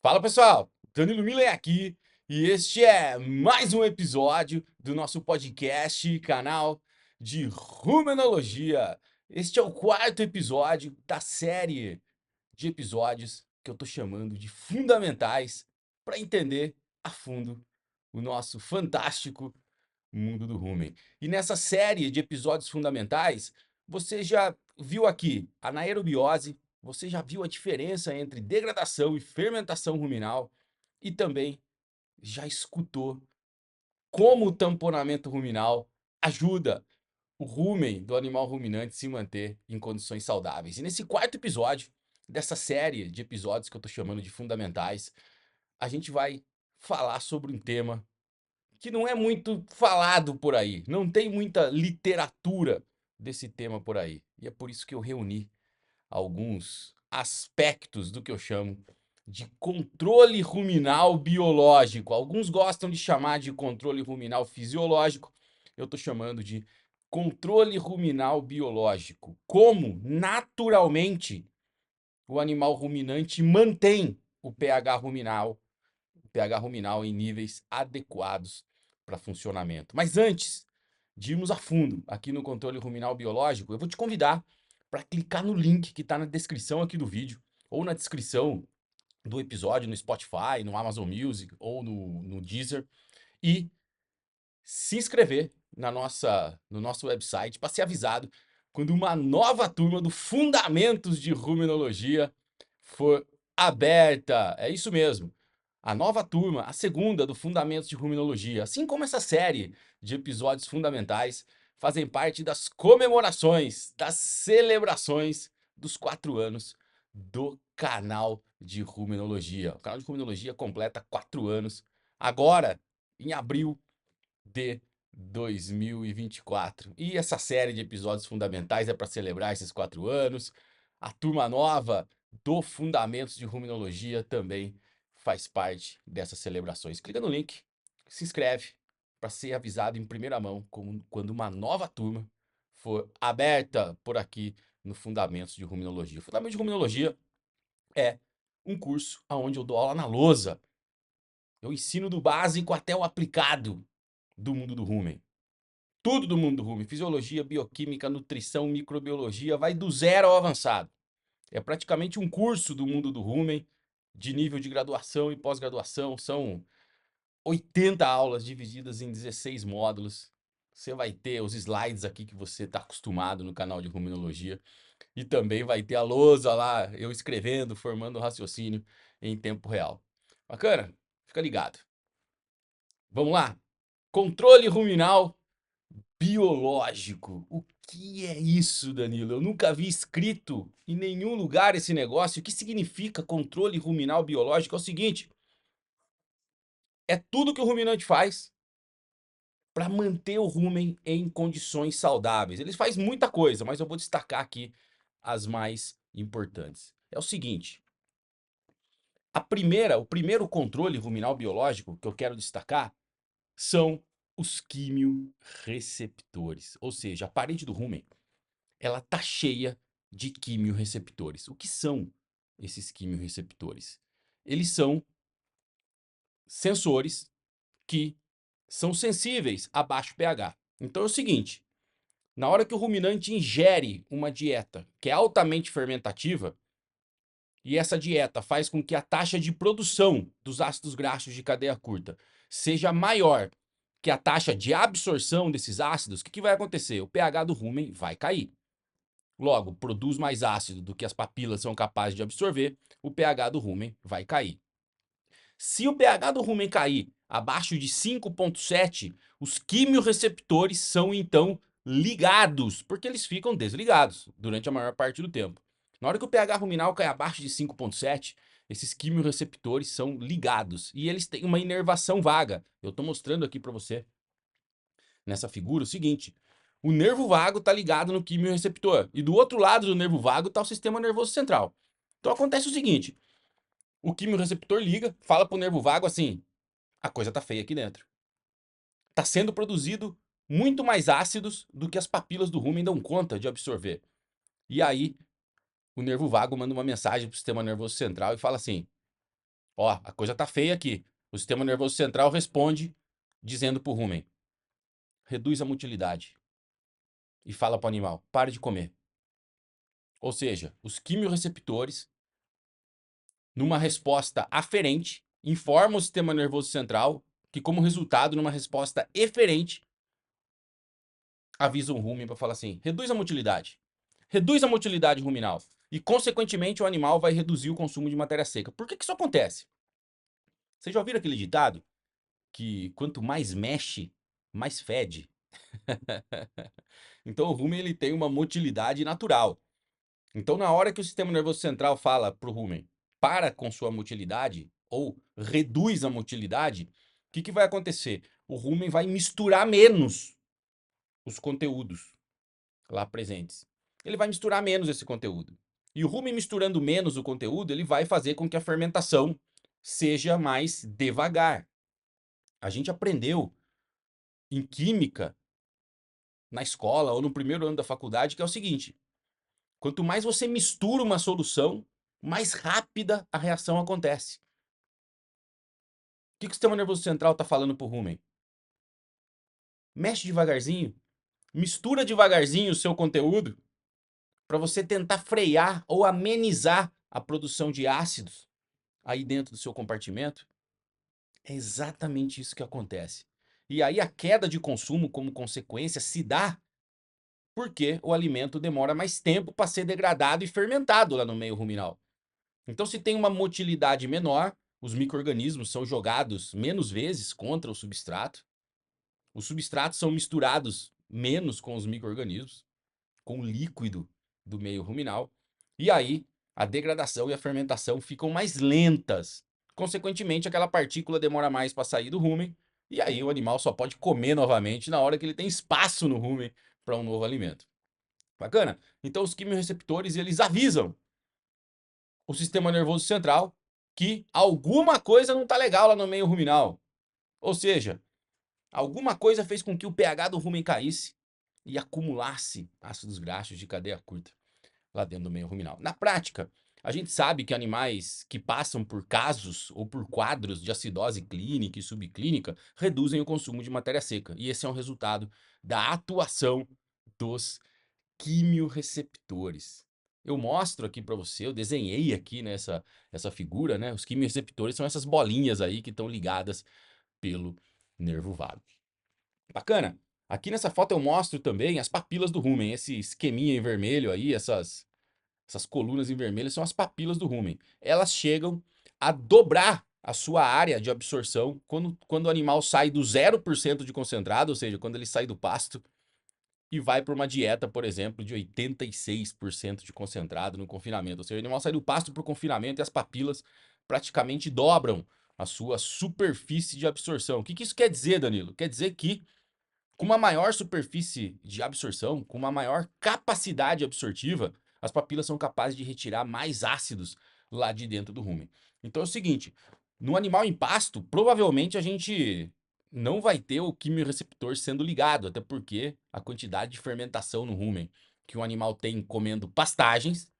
Fala pessoal, Danilo Miller aqui e este é mais um episódio do nosso podcast, canal de Rumenologia. Este é o quarto episódio da série de episódios que eu tô chamando de fundamentais para entender a fundo o nosso fantástico mundo do rumen. E nessa série de episódios fundamentais, você já viu aqui a anaerobiose, você já viu a diferença entre degradação e fermentação ruminal e também já escutou como o tamponamento ruminal ajuda o rumen do animal ruminante se manter em condições saudáveis. E nesse quarto episódio dessa série de episódios que eu estou chamando de fundamentais, a gente vai falar sobre um tema que não é muito falado por aí, não tem muita literatura desse tema por aí. E é por isso que eu reuni alguns aspectos do que eu chamo de controle ruminal biológico. Alguns gostam de chamar de controle ruminal fisiológico, eu estou chamando de controle ruminal biológico. Como naturalmente o animal ruminante mantém o pH ruminal em níveis adequados para funcionamento. Mas antes de irmos a fundo aqui no controle ruminal biológico, eu vou te convidar para clicar no link que está na descrição aqui do vídeo ou na descrição do episódio no Spotify, no Amazon Music ou no Deezer e se inscrever no nosso website para ser avisado quando uma nova turma do Fundamentos de Ruminologia for aberta. É isso mesmo. A nova turma, a segunda do Fundamentos de Ruminologia, assim como essa série de episódios fundamentais, fazem parte das comemorações, das celebrações dos 4 anos do canal de Ruminologia. O canal de Ruminologia completa 4 anos agora, em abril de 2024. E essa série de episódios fundamentais é para celebrar esses 4 anos. A turma nova do Fundamentos de Ruminologia também faz parte dessas celebrações. Clica no link, se inscreve para ser avisado em primeira mão quando uma nova turma for aberta por aqui no Fundamentos de Ruminologia. O Fundamentos de Ruminologia é um curso onde eu dou aula na lousa. Eu ensino do básico até o aplicado do mundo do rumen. Tudo do mundo do rumen, fisiologia, bioquímica, nutrição, microbiologia, vai do zero ao avançado. É praticamente um curso do mundo do rumen, de nível de graduação e pós-graduação. São 80 aulas divididas em 16 módulos. Você vai ter os slides aqui que você está acostumado no canal de Ruminologia. E também vai ter a lousa lá, eu escrevendo, formando raciocínio em tempo real. Bacana? Fica ligado. Vamos lá? Controle ruminal biológico. O que é isso, Danilo? Eu nunca vi escrito em nenhum lugar esse negócio. O que significa controle ruminal biológico? É o seguinte: é tudo que o ruminante faz para manter o rumen em condições saudáveis. Ele faz muita coisa, mas eu vou destacar aqui as mais importantes. É o seguinte: o primeiro controle ruminal biológico que eu quero destacar são os quimiorreceptores, ou seja, a parede do rumen ela tá cheia de quimiorreceptores. O que são esses quimiorreceptores? Eles são sensores que são sensíveis a baixo pH. Então é o seguinte, na hora que o ruminante ingere uma dieta que é altamente fermentativa, e essa dieta faz com que a taxa de produção dos ácidos graxos de cadeia curta seja maior que a taxa de absorção desses ácidos, o que vai acontecer? O pH do rumen vai cair. Logo, produz mais ácido do que as papilas são capazes de absorver, o pH do rumen vai cair. Se o pH do rumen cair abaixo de 5,7, os quimiorreceptores são então ligados, porque eles ficam desligados durante a maior parte do tempo. Na hora que o pH ruminal cai abaixo de 5,7, esses quimiorreceptores são ligados e eles têm uma inervação vaga. Eu estou mostrando aqui para você nessa figura o seguinte: o nervo vago está ligado no quimiorreceptor e do outro lado do nervo vago está o sistema nervoso central. Então acontece o seguinte: o quimiorreceptor liga, fala para o nervo vago assim: a coisa tá feia aqui dentro. Está sendo produzido muito mais ácidos do que as papilas do rumen dão conta de absorver. E aí o nervo vago manda uma mensagem para o sistema nervoso central e fala assim: Ó, a coisa tá feia aqui. O sistema nervoso central responde dizendo pro rumen: reduz a motilidade. E fala pro animal: pare de comer. Ou seja, os quimiorreceptores, numa resposta aferente, informam o sistema nervoso central que, como resultado, numa resposta eferente, avisa o rumen para falar assim: reduz a motilidade. Reduz a motilidade ruminal. E, consequentemente, o animal vai reduzir o consumo de matéria seca. Por que que isso acontece? Vocês já ouviram aquele ditado que quanto mais mexe, mais fede? Então, o rumen ele tem uma motilidade natural. Então, na hora que o sistema nervoso central fala para o rumen, para com sua motilidade, ou reduz a motilidade, o que que vai acontecer? O rumen vai misturar menos os conteúdos lá presentes. Ele vai misturar menos esse conteúdo. E o rumen misturando menos o conteúdo, ele vai fazer com que a fermentação seja mais devagar. A gente aprendeu em química, na escola ou no primeiro ano da faculdade, que é o seguinte: quanto mais você mistura uma solução, mais rápida a reação acontece. O que o sistema nervoso central está falando para o rumen? Mexe devagarzinho, mistura devagarzinho o seu conteúdo para você tentar frear ou amenizar a produção de ácidos aí dentro do seu compartimento. É exatamente isso que acontece. E aí a queda de consumo como consequência se dá porque o alimento demora mais tempo para ser degradado e fermentado lá no meio ruminal. Então, se tem uma motilidade menor, os micro-organismos são jogados menos vezes contra o substrato. Os substratos são misturados menos com os micro-organismos, com o líquido do meio ruminal. E aí, a degradação e a fermentação ficam mais lentas. Consequentemente, aquela partícula demora mais para sair do rumen. E aí, o animal só pode comer novamente na hora que ele tem espaço no rumen para um novo alimento. Bacana? Então, os quimiorreceptores, eles avisam o sistema nervoso central que alguma coisa não está legal lá no meio ruminal. Ou seja, alguma coisa fez com que o pH do rumen caísse e acumulasse ácidos graxos de cadeia curta lá dentro do meio ruminal. Na prática, a gente sabe que animais que passam por casos ou por quadros de acidose clínica e subclínica reduzem o consumo de matéria seca. E esse é um resultado da atuação dos quimiorreceptores. Eu mostro aqui para você, eu desenhei aqui nessa essa figura, né? Os quimiorreceptores são essas bolinhas aí que estão ligadas pelo nervo vago. Bacana? Aqui nessa foto eu mostro também as papilas do rumen, esse esqueminha em vermelho aí, essas colunas em vermelho são as papilas do rumen. Elas chegam a dobrar a sua área de absorção quando o animal sai do 0% de concentrado, ou seja, quando ele sai do pasto e vai para uma dieta, por exemplo, de 86% de concentrado no confinamento. Ou seja, o animal sai do pasto para o confinamento e as papilas praticamente dobram a sua superfície de absorção. O que que isso quer dizer, Danilo? Quer dizer que com uma maior superfície de absorção, com uma maior capacidade absortiva, as papilas são capazes de retirar mais ácidos lá de dentro do rumen. Então é o seguinte, no animal em pasto, provavelmente a gente não vai ter o quimiorreceptor sendo ligado, até porque a quantidade de fermentação no rumen que o animal tem comendo pastagens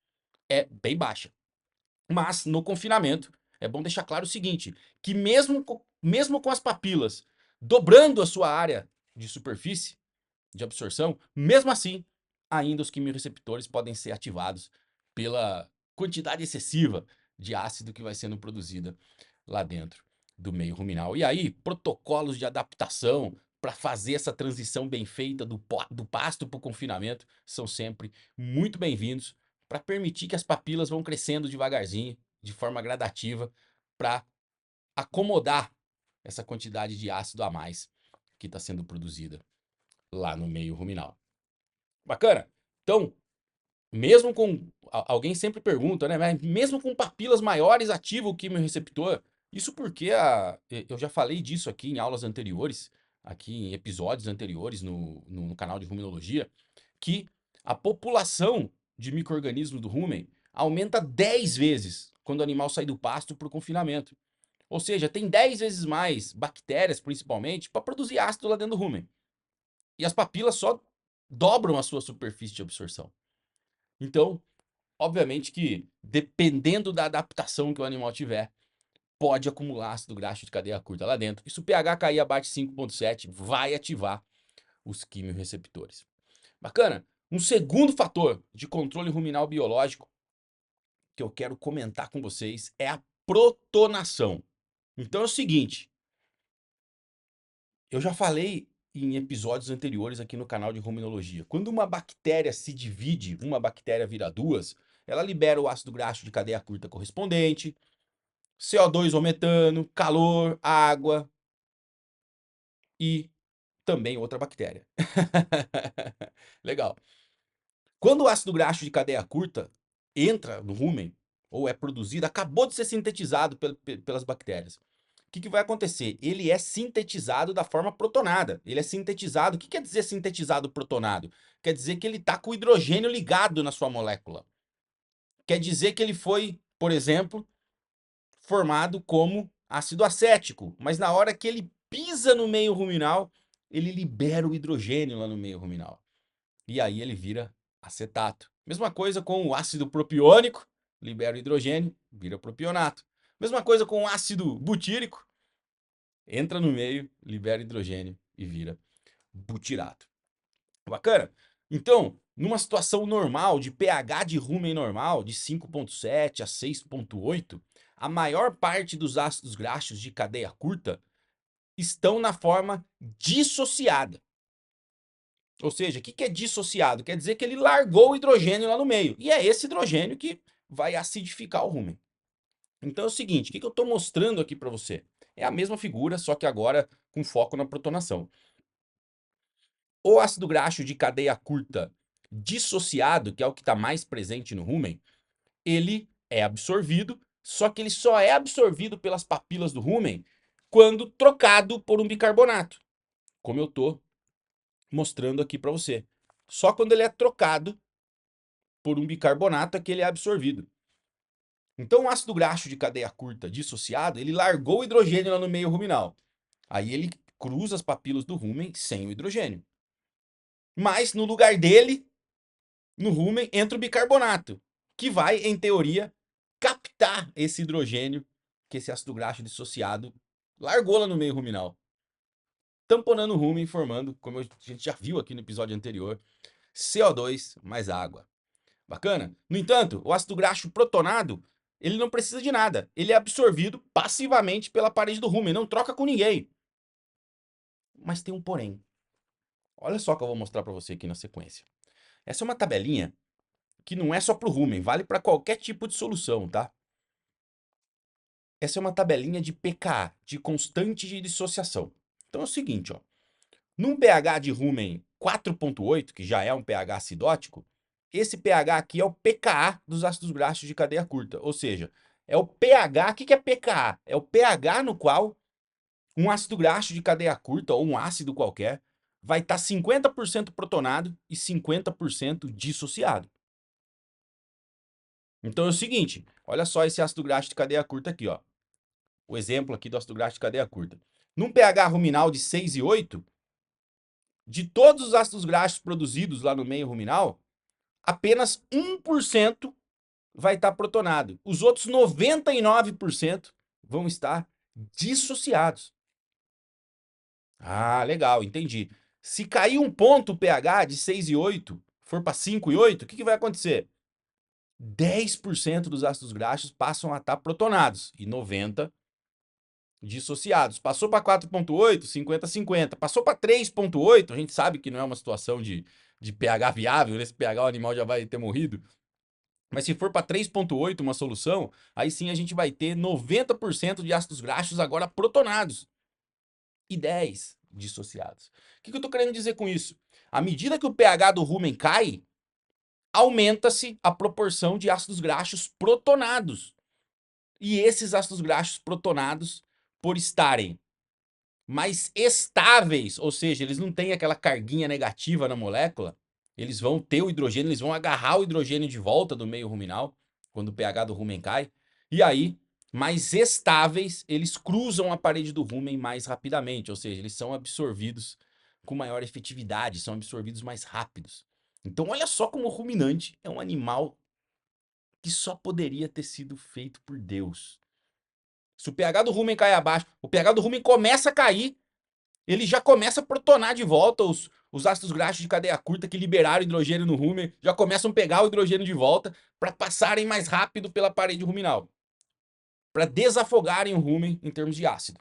é bem baixa. Mas no confinamento, é bom deixar claro o seguinte, que mesmo com as papilas dobrando a sua área de superfície, de absorção, mesmo assim, ainda os quimiorreceptores podem ser ativados pela quantidade excessiva de ácido que vai sendo produzida lá dentro do meio ruminal. E aí, protocolos de adaptação para fazer essa transição bem feita do pasto para o confinamento são sempre muito bem-vindos para permitir que as papilas vão crescendo devagarzinho, de forma gradativa, para acomodar essa quantidade de ácido a mais que está sendo produzida lá no meio ruminal. Bacana? Então, mesmo com. Alguém sempre pergunta, né? Mas mesmo com papilas maiores, ativa o quimiorreceptor? Isso porque eu já falei disso aqui em aulas anteriores, aqui em episódios anteriores no canal de Ruminologia, que a população de micro-organismos do rumen aumenta 10 vezes quando o animal sai do pasto para o confinamento. Ou seja, tem 10 vezes mais bactérias, principalmente, para produzir ácido lá dentro do rumen. E as papilas só dobram a sua superfície de absorção. Então, obviamente que dependendo da adaptação que o animal tiver, pode acumular ácido graxo de cadeia curta lá dentro. E se o pH cair abaixo de 5,7, vai ativar os quimiorreceptores. Bacana? Um segundo fator de controle ruminal biológico que eu quero comentar com vocês é a protonação. Então é o seguinte, eu já falei em episódios anteriores aqui no canal de ruminologia. Quando uma bactéria se divide, uma bactéria vira duas, ela libera o ácido graxo de cadeia curta correspondente, CO2 ou metano, calor, água e também outra bactéria. Legal. Quando o ácido graxo de cadeia curta entra no rumen, ou é produzido, acabou de ser sintetizado pelas bactérias. O que vai acontecer? Ele é sintetizado da forma protonada. Ele é sintetizado. O que quer dizer sintetizado protonado? Quer dizer que ele está com o hidrogênio ligado na sua molécula. Quer dizer que ele foi, por exemplo, formado como ácido acético. Mas na hora que ele pisa no meio ruminal, ele libera o hidrogênio lá no meio ruminal. E aí ele vira acetato. Mesma coisa com o ácido propiônico, libera o hidrogênio, vira propionato. Mesma coisa com o ácido butírico, entra no meio, libera hidrogênio e vira butirato. Bacana? Então, numa situação normal, de pH de rumen normal, de 5,7 a 6,8, a maior parte dos ácidos graxos de cadeia curta estão na forma dissociada. Ou seja, o que é dissociado? Quer dizer que ele largou o hidrogênio lá no meio. E é esse hidrogênio que vai acidificar o rumen. Então é o seguinte, o que eu estou mostrando aqui para você? É a mesma figura, só que agora com foco na protonação. O ácido graxo de cadeia curta dissociado, que é o que está mais presente no rumen, ele é absorvido, só que ele só é absorvido pelas papilas do rumen quando trocado por um bicarbonato, como eu estou mostrando aqui para você. Só quando ele é trocado por um bicarbonato é que ele é absorvido. Então o ácido graxo de cadeia curta dissociado, ele largou o hidrogênio lá no meio ruminal. Aí ele cruza as papilas do rumen sem o hidrogênio. Mas no lugar dele, no rumen, entra o bicarbonato, que vai, em teoria, captar esse hidrogênio que esse ácido graxo dissociado largou lá no meio ruminal. Tamponando o rumen, formando, como a gente já viu aqui no episódio anterior, CO2 mais água. Bacana? No entanto, o ácido graxo protonado, ele não precisa de nada. Ele é absorvido passivamente pela parede do rumen, não troca com ninguém. Mas tem um porém. Olha só que eu vou mostrar para você aqui na sequência. Essa é uma tabelinha que não é só para o rumen, vale para qualquer tipo de solução, tá? Essa é uma tabelinha de pKa, de constante de dissociação. Então é o seguinte, ó. Num pH de rumen 4,8, que já é um pH acidótico, esse pH aqui é o pKa dos ácidos graxos de cadeia curta. Ou seja, é o pH. O que é pKa? É o pH no qual um ácido graxo de cadeia curta, ou um ácido qualquer, vai estar 50% protonado e 50% dissociado. Então é o seguinte, olha só esse ácido graxo de cadeia curta aqui, ó. O exemplo aqui do ácido graxo de cadeia curta. Num pH ruminal de 6 e 8, de todos os ácidos graxos produzidos lá no meio ruminal, apenas 1% vai estar protonado. Os outros 99% vão estar dissociados. Ah, legal, entendi. Se cair um ponto o pH de 6 e 8, for para 5 e 8, o que vai acontecer? 10% dos ácidos graxos passam a estar protonados e 90% dissociados. Passou para 4,8, 50-50. Passou para 3,8, a gente sabe que não é uma situação de pH viável, nesse pH o animal já vai ter morrido. Mas se for para 3,8 uma solução, aí sim a gente vai ter 90% de ácidos graxos agora protonados e 10 dissociados. O que eu estou querendo dizer com isso? À medida que o pH do rumen cai, aumenta-se a proporção de ácidos graxos protonados. E esses ácidos graxos protonados, por estarem mais estáveis, ou seja, eles não têm aquela carguinha negativa na molécula, eles vão ter o hidrogênio, eles vão agarrar o hidrogênio de volta do meio ruminal, quando o pH do rumen cai, e aí, mais estáveis, eles cruzam a parede do rumen mais rapidamente, ou seja, eles são absorvidos com maior efetividade, são absorvidos mais rápidos. Então olha só como o ruminante é um animal que só poderia ter sido feito por Deus. Se o pH do rumen cai abaixo, o pH do rumen começa a cair, ele já começa a protonar de volta os ácidos graxos de cadeia curta que liberaram hidrogênio no rumen, já começam a pegar o hidrogênio de volta para passarem mais rápido pela parede ruminal, para desafogarem o rumen em termos de ácido.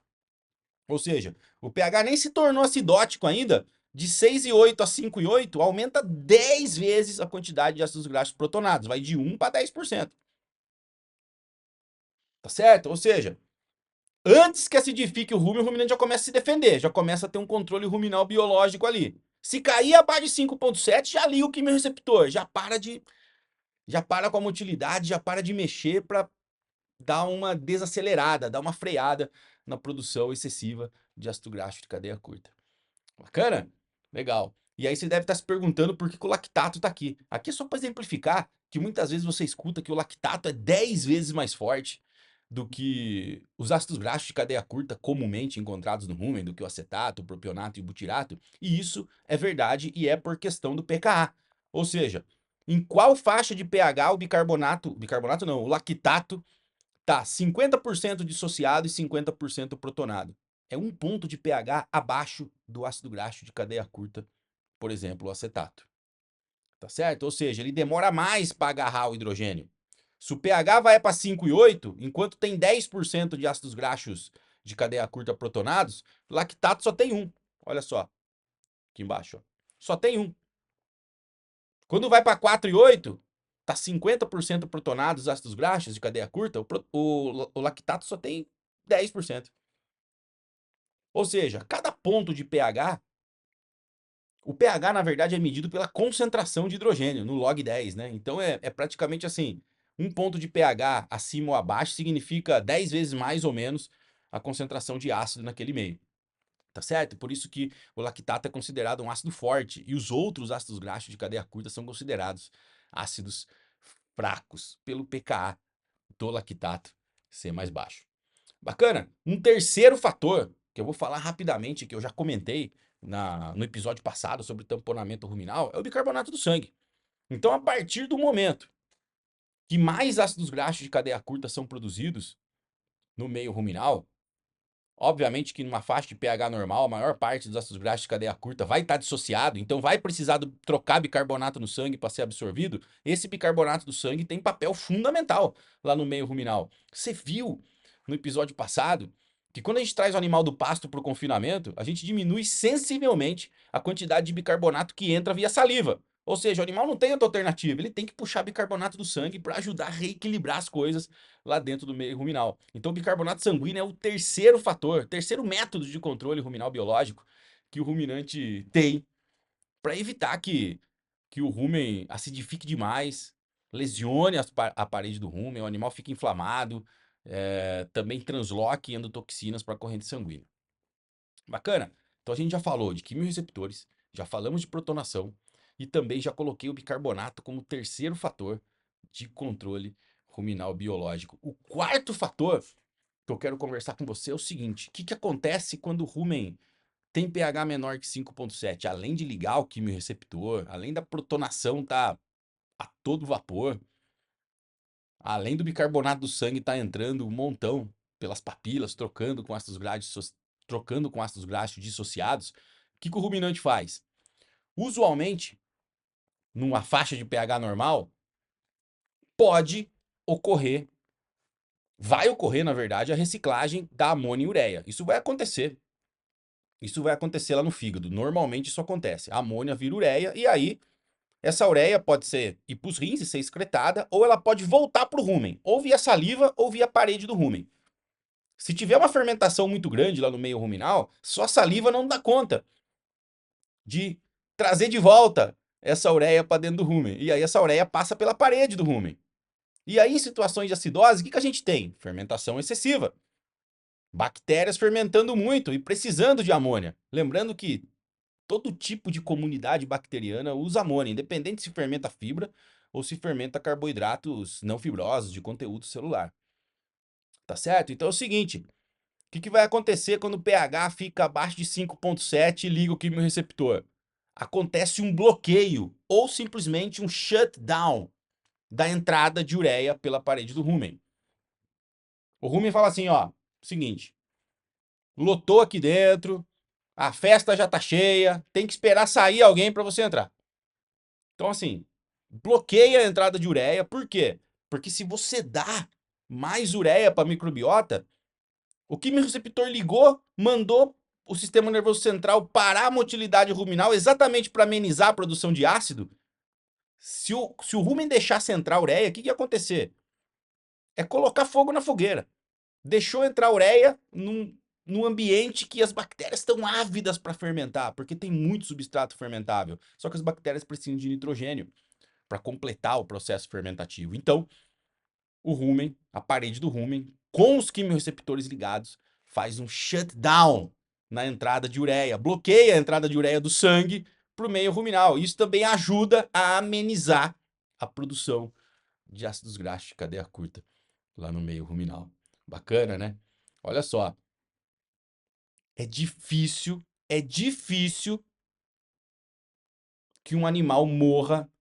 Ou seja, o pH nem se tornou acidótico ainda, de 6,8 a 5,8 aumenta 10 vezes a quantidade de ácidos graxos protonados, vai de 1 para 10%. Tá certo? Ou seja, antes que acidifique o rumen, o ruminante já começa a se defender, já começa a ter um controle ruminal biológico ali. Se cair abaixo de 5,7, já liga o quimiorreceptor, já para com a motilidade, já para de mexer para dar uma desacelerada, dar uma freada na produção excessiva de ácido graxo de cadeia curta. Bacana? Legal. E aí você deve estar se perguntando por que o lactato está aqui. Aqui é só para exemplificar que muitas vezes você escuta que o lactato é 10 vezes mais forte do que os ácidos graxos de cadeia curta comumente encontrados no rumen, do que o acetato, o propionato e o butirato. E isso é verdade e é por questão do pKa. Ou seja, em qual faixa de pH o bicarbonato não, o lactato tá 50% dissociado e 50% protonado. É um ponto de pH abaixo do ácido graxo de cadeia curta, por exemplo, o acetato. Tá certo? Ou seja, ele demora mais para agarrar o hidrogênio. Se o pH vai para 5,8, enquanto tem 10% de ácidos graxos de cadeia curta protonados, lactato só tem um. Olha só, aqui embaixo. Ó. Só tem um. Quando vai para 4,8, tá 50% protonados ácidos graxos de cadeia curta, o lactato só tem 10%. Ou seja, cada ponto de pH, o pH na verdade é medido pela concentração de hidrogênio no log 10, né? Então é praticamente assim, um ponto de pH acima ou abaixo significa 10 vezes mais ou menos a concentração de ácido naquele meio. Tá certo? Por isso que o lactato é considerado um ácido forte e os outros ácidos graxos de cadeia curta são considerados ácidos fracos pelo pKa do lactato ser mais baixo. Bacana? Um terceiro fator que eu vou falar rapidamente, que eu já comentei no episódio passado sobre tamponamento ruminal, é o bicarbonato do sangue. Então, a partir do momento que mais ácidos graxos de cadeia curta são produzidos no meio ruminal, obviamente que numa faixa de pH normal, a maior parte dos ácidos graxos de cadeia curta vai estar dissociado, então vai precisar trocar bicarbonato no sangue para ser absorvido. Esse bicarbonato do sangue tem papel fundamental lá no meio ruminal. Você viu no episódio passado que quando a gente traz o animal do pasto para o confinamento, a gente diminui sensivelmente a quantidade de bicarbonato que entra via saliva. Ou seja, o animal não tem outra alternativa, ele tem que puxar bicarbonato do sangue para ajudar a reequilibrar as coisas lá dentro do meio ruminal. Então, o bicarbonato sanguíneo é o terceiro fator, terceiro método de controle ruminal biológico que o ruminante tem para evitar que o rumen acidifique demais, lesione a parede do rumen, o animal fique inflamado, também transloque endotoxinas para a corrente sanguínea. Bacana? Então a gente já falou de quimiorreceptores, já falamos de protonação e também já coloquei o bicarbonato como terceiro fator de controle ruminal biológico. O quarto fator que eu quero conversar com você é o seguinte: o que acontece quando o rumen tem pH menor que 5,7? Além de ligar o quimiorreceptor, além da protonação estar a todo vapor, além do bicarbonato do sangue estar entrando um montão pelas papilas, trocando com ácidos graxos dissociados, o que o ruminante faz? Usualmente, numa faixa de pH normal, pode ocorrer, vai ocorrer, na verdade, a reciclagem da amônia e ureia. Isso vai acontecer. Isso vai acontecer lá no fígado. Normalmente isso acontece. A amônia vira ureia e aí essa ureia pode ir para os rins e ser excretada, ou ela pode voltar para o rumen, ou via saliva ou via parede do rumen. Se tiver uma fermentação muito grande lá no meio ruminal, só a saliva não dá conta de trazer de volta essa ureia para dentro do rumen. E aí essa ureia passa pela parede do rumen. E aí, em situações de acidose, o que a gente tem? Fermentação excessiva. Bactérias fermentando muito e precisando de amônia. Lembrando que todo tipo de comunidade bacteriana usa amônia, independente se fermenta fibra ou se fermenta carboidratos não fibrosos de conteúdo celular. Tá certo? Então é o seguinte, o que vai acontecer quando o pH fica abaixo de 5,7 e liga o quimiorreceptor? Acontece um bloqueio ou simplesmente um shutdown da entrada de ureia pela parede do rumen. O rumen fala assim, ó, Seguinte, lotou aqui dentro, a festa já tá cheia, tem que esperar sair alguém para você entrar. Então, assim, bloqueia a entrada de ureia. Por quê? Porque se você dá mais ureia para a microbiota, o quimiorreceptor ligou, mandou o sistema nervoso central parar a motilidade ruminal exatamente para amenizar a produção de ácido. Se o rumen deixasse entrar a ureia, o que ia acontecer? É colocar fogo na fogueira. Deixou entrar a ureia num ambiente que as bactérias estão ávidas para fermentar, porque tem muito substrato fermentável. Só que as bactérias precisam de nitrogênio para completar o processo fermentativo. Então, o rumen, a parede do rumen, com os quimiorreceptores ligados, faz um shutdown na entrada de ureia, bloqueia a entrada de ureia do sangue para o meio ruminal. Isso também ajuda a amenizar a produção de ácidos graxos de cadeia curta lá no meio ruminal. Bacana, né? Olha só, é difícil que um animal morra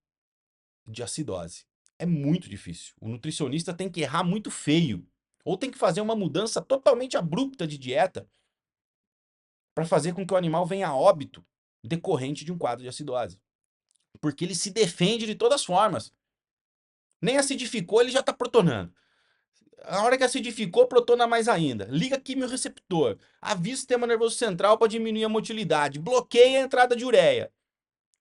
de acidose. É muito difícil. O nutricionista tem que errar muito feio. Ou tem que fazer uma mudança totalmente abrupta de dieta para fazer com que o animal venha a óbito decorrente de um quadro de acidose. Porque ele se defende de todas as formas. Nem acidificou, ele já está protonando. A hora que acidificou, protona mais ainda. Liga quimiorreceptor. Avisa o sistema nervoso central para diminuir a motilidade. Bloqueia a entrada de ureia.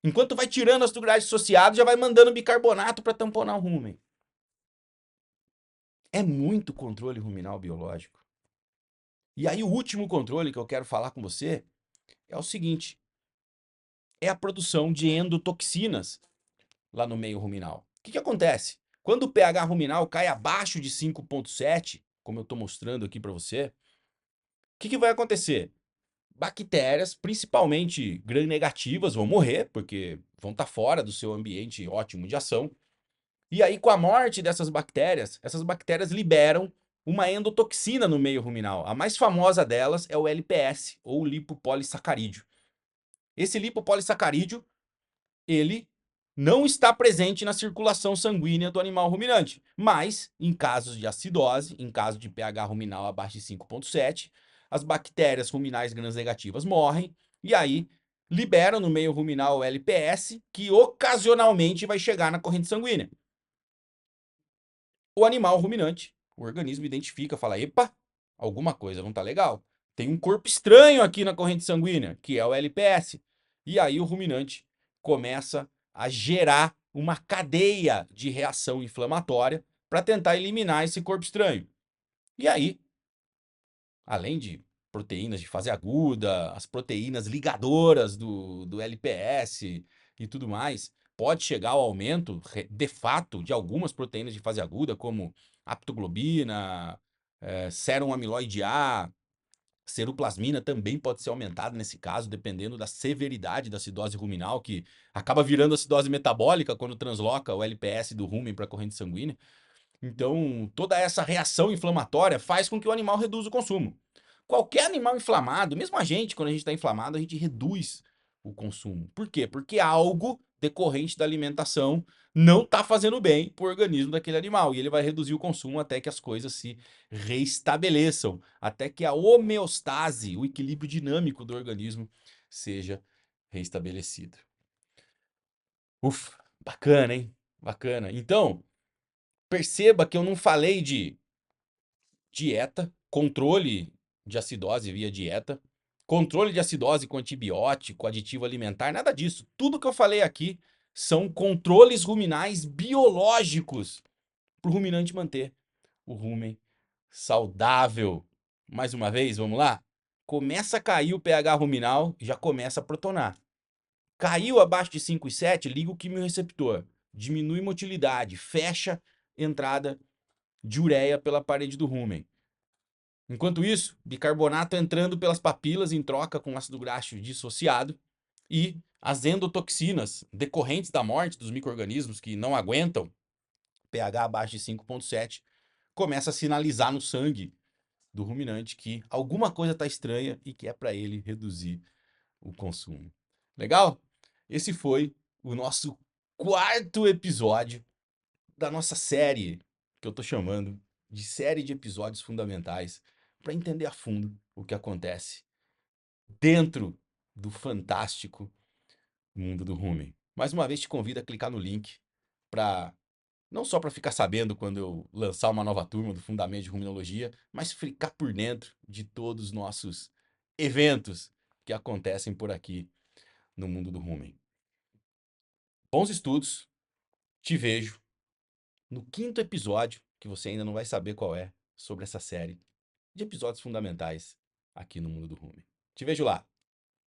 Enquanto vai tirando ácido graxo dissociado, já vai mandando bicarbonato para tamponar o rumen. É muito controle ruminal biológico. E aí o último controle que eu quero falar com você é o seguinte: é a produção de endotoxinas lá no meio ruminal. O que acontece? Quando o pH ruminal cai abaixo de 5,7, como eu estou mostrando aqui para você, o que vai acontecer? Bactérias, principalmente gram-negativas, vão morrer, porque vão estar fora do seu ambiente ótimo de ação. E aí, com a morte dessas bactérias, essas bactérias liberam uma endotoxina no meio ruminal. A mais famosa delas é o LPS, ou lipopolissacarídeo. Esse lipopolissacarídeo, ele não está presente na circulação sanguínea do animal ruminante, mas em casos de acidose, em caso de pH ruminal abaixo de 5,7, as bactérias ruminais gram-negativas morrem e aí liberam no meio ruminal o LPS, que ocasionalmente vai chegar na corrente sanguínea. O animal ruminante, o organismo identifica, fala: epa, alguma coisa não tá legal. Tem um corpo estranho aqui na corrente sanguínea, que é o LPS. E aí o ruminante começa a gerar uma cadeia de reação inflamatória para tentar eliminar esse corpo estranho. E aí, além de proteínas de fase aguda, as proteínas ligadoras do LPS e tudo mais, pode chegar ao aumento, de fato, de algumas proteínas de fase aguda, como aptoglobina, sérum amiloide A, ceruplasmina também pode ser aumentada nesse caso, dependendo da severidade da acidose ruminal, que acaba virando acidose metabólica quando transloca o LPS do rumen para a corrente sanguínea. Então, toda essa reação inflamatória faz com que o animal reduza o consumo. Qualquer animal inflamado, mesmo a gente, quando a gente está inflamado, a gente reduz o consumo. Por quê? Porque algo decorrente da alimentação não está fazendo bem para o organismo daquele animal. E ele vai reduzir o consumo até que as coisas se reestabeleçam, até que a homeostase, o equilíbrio dinâmico do organismo, seja reestabelecido. Ufa, bacana, hein? Bacana. Então, perceba que eu não falei de dieta, controle de acidose via dieta, controle de acidose com antibiótico, aditivo alimentar, nada disso. Tudo que eu falei aqui são controles ruminais biológicos para o ruminante manter o rumen saudável. Mais uma vez, vamos lá? Começa a cair o pH ruminal, já começa a protonar. Caiu abaixo de 5,7, liga o quimiorreceptor, diminui motilidade, fecha entrada de ureia pela parede do rumen. Enquanto isso, bicarbonato entrando pelas papilas em troca com ácido graxo dissociado e as endotoxinas decorrentes da morte dos micro-organismos que não aguentam pH abaixo de 5,7 começa a sinalizar no sangue do ruminante que alguma coisa está estranha e que é para ele reduzir o consumo. Legal? Esse foi o nosso quarto episódio da nossa série, que eu estou chamando de série de episódios fundamentais para entender a fundo o que acontece dentro do fantástico mundo do Rumen. Mais uma vez te convido a clicar no link para não só para ficar sabendo quando eu lançar uma nova turma do Fundamento de Ruminologia, mas ficar por dentro de todos os nossos eventos que acontecem por aqui no mundo do Rumen. Bons estudos, te vejo no quinto episódio, que você ainda não vai saber qual é, sobre essa série de episódios fundamentais aqui no mundo do Rumen. Te vejo lá!